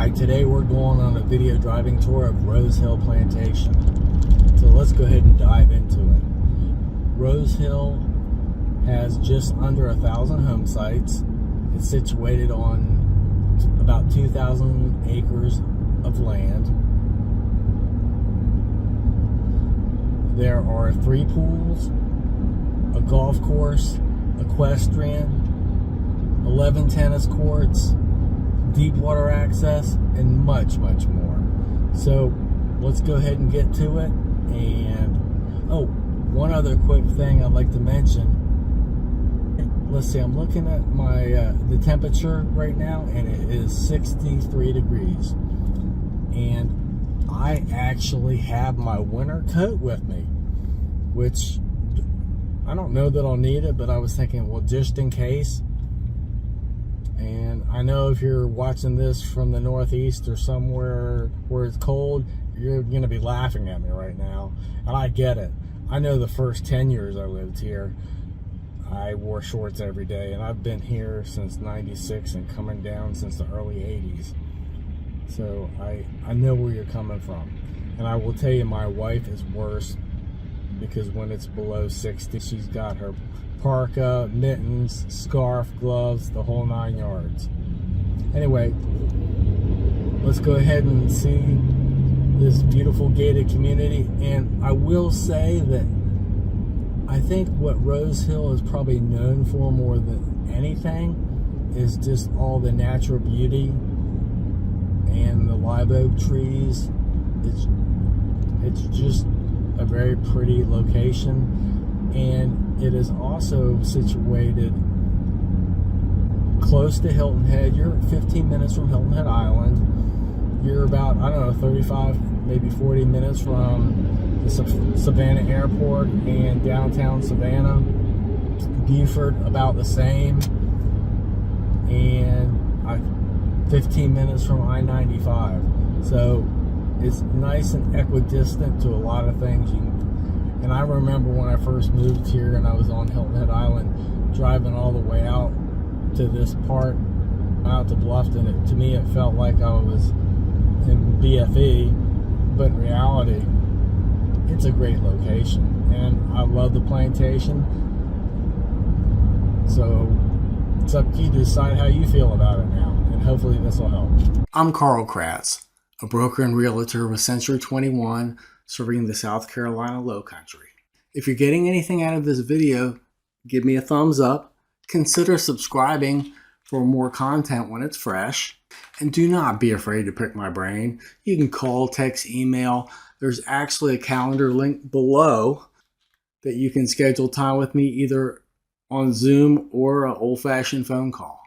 Alright, today we're going on a video driving tour of Rose Hill Plantation. So let's go ahead and dive into it. Rose Hill has just under 1,000 home sites. It's situated on about 2,000 acres of land. There are 3 pools, a golf course, equestrian, 11 tennis courts, deep water access, and much more. So let's go ahead and get to it. And one other quick thing I'd like to mention. Let's see, I'm looking at my the temperature right now, and it is 63 degrees. And I actually have my winter coat with me, which I don't know that I'll need it, but I was thinking, well, just in case. And I know if you're watching this from the Northeast or somewhere where it's cold, you're going to be laughing at me right now. And I get it. I know the first 10 years I lived here, I wore shorts every day. And I've been here since '96 and coming down since the early '80s. So I know where you're coming from. And I will tell you, my wife is worse, because when it's below 60, she's got her parka, mittens, scarf, gloves, the whole 9 yards. Anyway, let's go ahead and see this beautiful gated community. And I will say that I think what Rose Hill is probably known for more than anything is just all the natural beauty and the live oak trees. It's just a very pretty location, and it is also situated close to Hilton Head. You're 15 minutes from Hilton Head Island. You're about, I don't know, 35, maybe 40 minutes from the Savannah Airport and downtown Savannah. Beaufort, about the same. And 15 minutes from I-95. So it's nice and equidistant to a lot of things. And I remember when I first moved here and I was on Hilton Head Island, driving all the way out to this part, out to Bluffton. To me, it felt like I was in BFE, but in reality, it's a great location. And I love the plantation. So it's up to you to decide how you feel about it now. And hopefully this will help. I'm Carl Kratz, a broker and realtor with Century 21, serving the South Carolina Lowcountry. If you're getting anything out of this video, give me a thumbs up. Consider subscribing for more content when it's fresh. And do not be afraid to pick my brain. You can call, text, email. There's actually a calendar link below that you can schedule time with me either on Zoom or an old-fashioned phone call.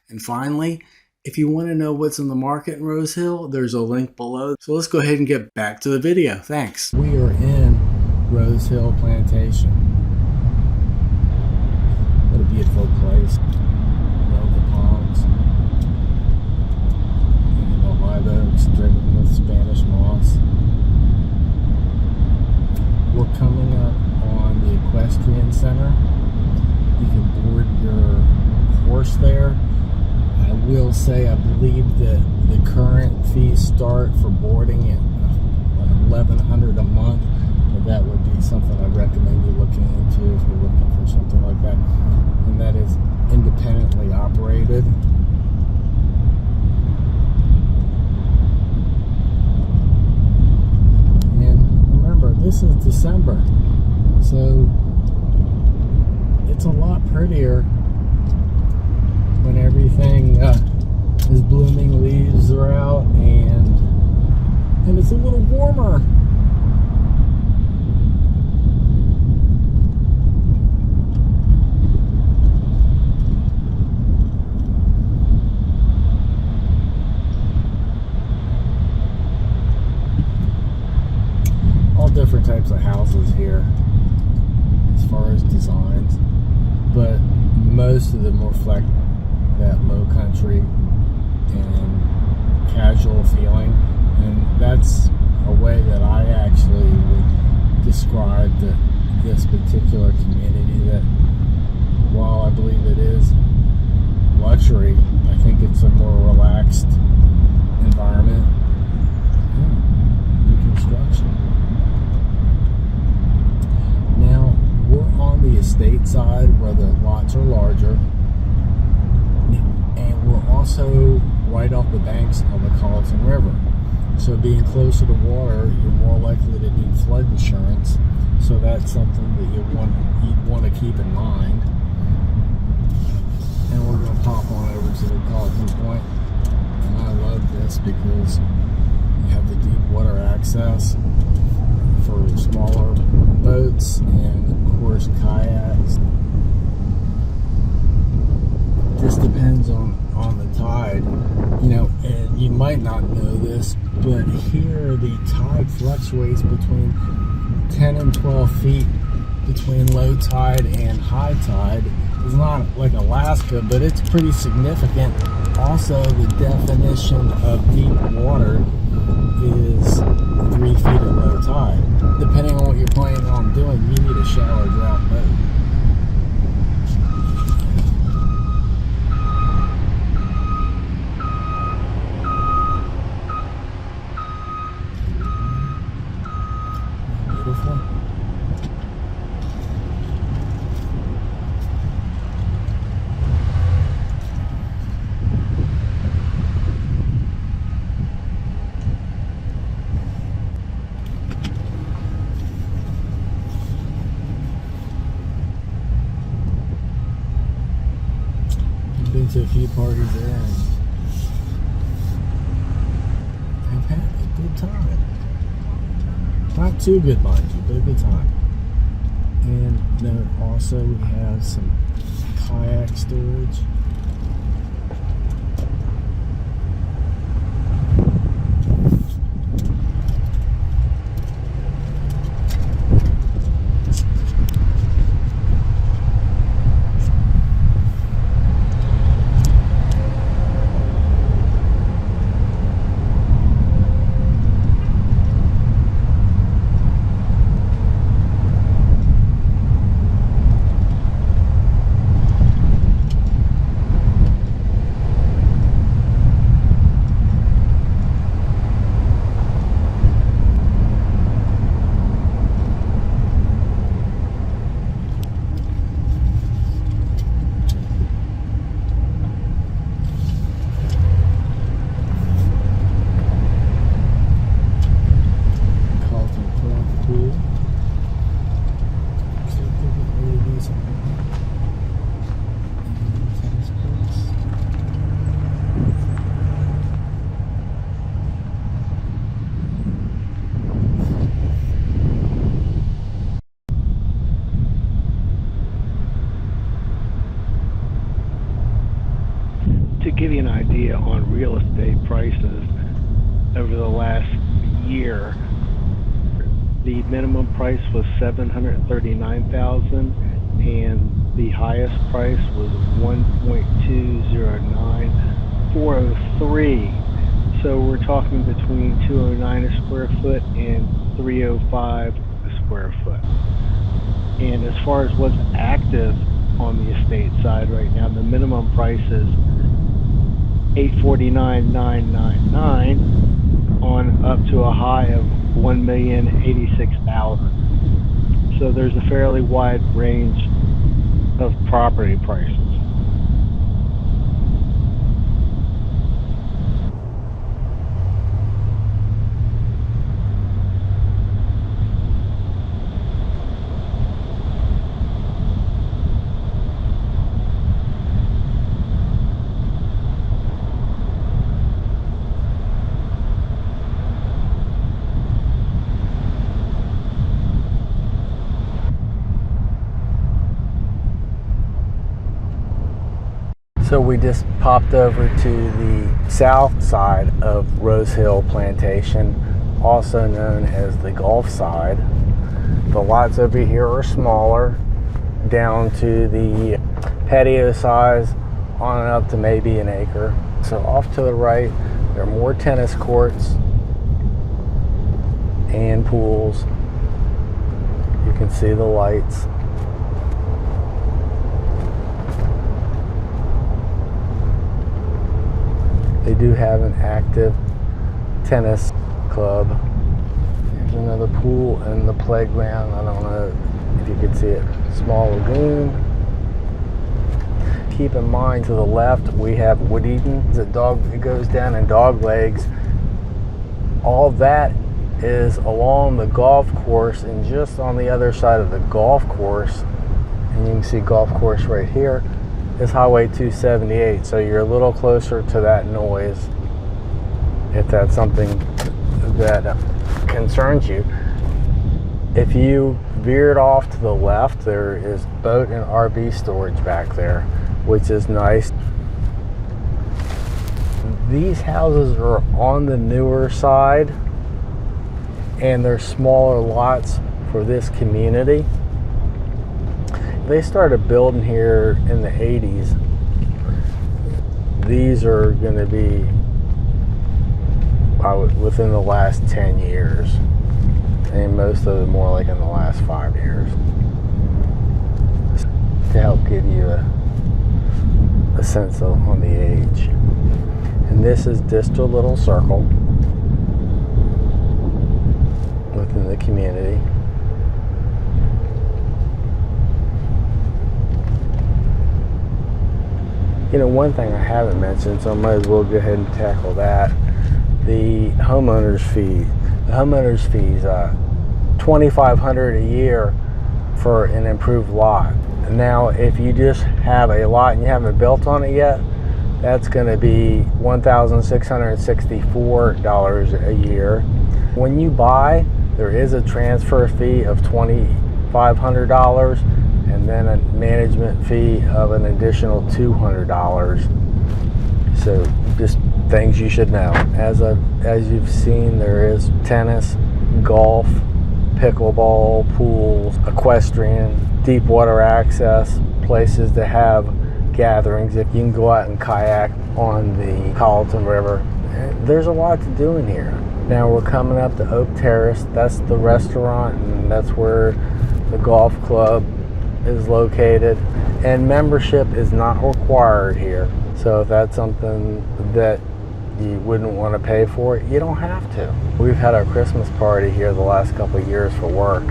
And finally, if you want to know what's in the market in Rose Hill, there's a link below. So let's go ahead and get back to the video. Thanks. We are in Rose Hill Plantation. What a beautiful place. Love the palms. And the live oaks driven with Spanish moss. We're coming up on the equestrian center. You can board your horse there. I will say, I believe that the current fees start for boarding at $1,100 a month, but that would be something I'd recommend you looking into if you're looking for something like that. And that is independently operated. And remember, this is December, so it's a lot prettier when everything is blooming, leaves are out, and it's a little warmer. All different types of houses here as far as designs, but most of them reflect that low country and casual feeling, and that's a way that I actually would describe this particular community, that while I believe it is luxury, I think it's a more relaxed also right off the banks of the Colleton River. So being closer to water, you're more likely to need flood insurance. So that's something that you'd want to keep in mind. And we're going to pop on over to the Colleton Point. And I love this because you have the deep water access for smaller boats and of course kayaks. Just depends on the tide, you know, and you might not know this, but here the tide fluctuates between 10 and 12 feet between low tide and high tide. It's not like Alaska, but it's pretty significant. Also, the definition of deep water is 3 feet at low tide. Depending on what you're planning on doing, you need a shallow draft boat. Beautiful. Been to a few parties there and I've had a good time. Not too good, mind you, but a good time. And then also we have some kayak storage. To give you an idea on real estate prices over the last year, the minimum price was $739,000 and the highest price was $1.209403. So we're talking between $209 a square foot and $305 a square foot. And as far as what's active on the estate side right now, the minimum price is $849,999 on up to a high of $1,086,000. So there's a fairly wide range of property prices. So we just popped over to the south side of Rose Hill Plantation, also known as the Gulf side. The lots over here are smaller, down to the patio size, on and up to maybe an acre. So off to the right, there are more tennis courts and pools. You can see the lights. They do have an active tennis club. There's another pool and the playground. I don't know if you could see it. Small lagoon. keep in mind, to the left we have Wood Eden. It goes down in dog legs. All that is along the golf course, and just on the other side of the golf course, and you can see golf course right here, is Highway 278. So you're a little closer to that noise, if that's something that concerns you. If you veered off to the left, there is boat and RV storage back there, which is nice. These houses are on the newer side, and they're smaller lots for this community. They started building here in the 80s. These are going to be within the last 10 years, and most of them more like in the last 5 years, to help give you a sense on the age. And this is just a little circle within the community. You know, one thing I haven't mentioned, so I might as well go ahead and tackle that. The homeowner's fee. The homeowner's fee is $2,500 a year for an improved lot. Now, if you just have a lot and you haven't built on it yet, that's going to be $1,664 a year. When you buy, there is a transfer fee of $2,500, and then a management fee of an additional $200. So just things you should know. As you've seen, there is tennis, golf, pickleball, pools, equestrian, deep water access, places to have gatherings. If you can go out and kayak on the Colleton River, there's a lot to do in here. Now we're coming up to Oak Terrace. That's the restaurant, and that's where the golf club is located. And membership is not required here. So if that's something that you wouldn't want to pay for, you don't have to. We've had our Christmas party here the last couple of years for work,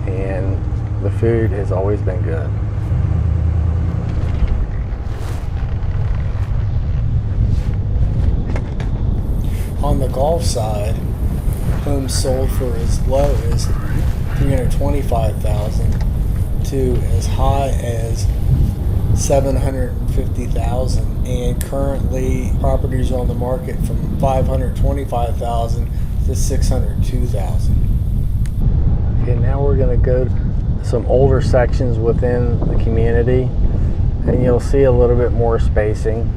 and the food has always been good. On the golf side, homes sold for as low as $325,000 to as high as $750,000, and currently properties on the market from $525,000 to $602,000. Okay, now we're going to go to some older sections within the community, and you'll see a little bit more spacing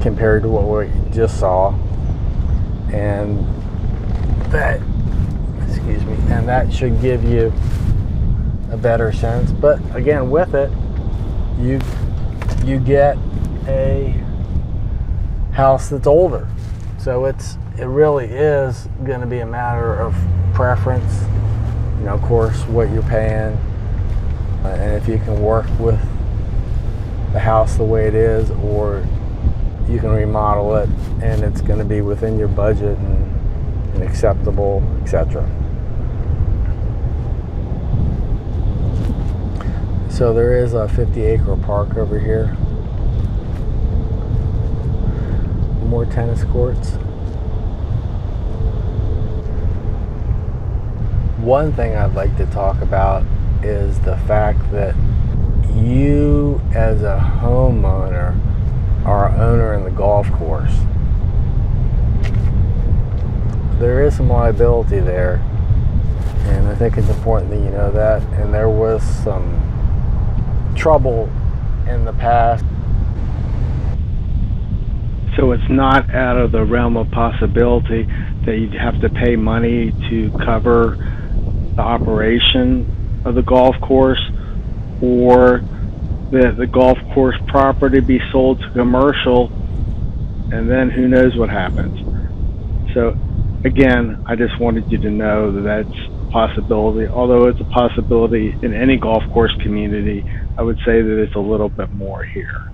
compared to what we just saw, and that should give you a better sense. But again, with it, you get a house that's older, so it really is going to be a matter of preference. You know, of course, what you're paying, and if you can work with the house the way it is, or you can remodel it and it's going to be within your budget and acceptable, etc. So there is a 50-acre park over here. More tennis courts. One thing I'd like to talk about is the fact that you, as a homeowner, are an owner in the golf course. There is some liability there, and I think it's important that you know that. And there was some trouble in the past. So it's not out of the realm of possibility that you'd have to pay money to cover the operation of the golf course, or that the golf course property be sold to commercial, and then who knows what happens. So again, I just wanted you to know that that's a possibility. Although it's a possibility in any golf course community, I would say that it's a little bit more here.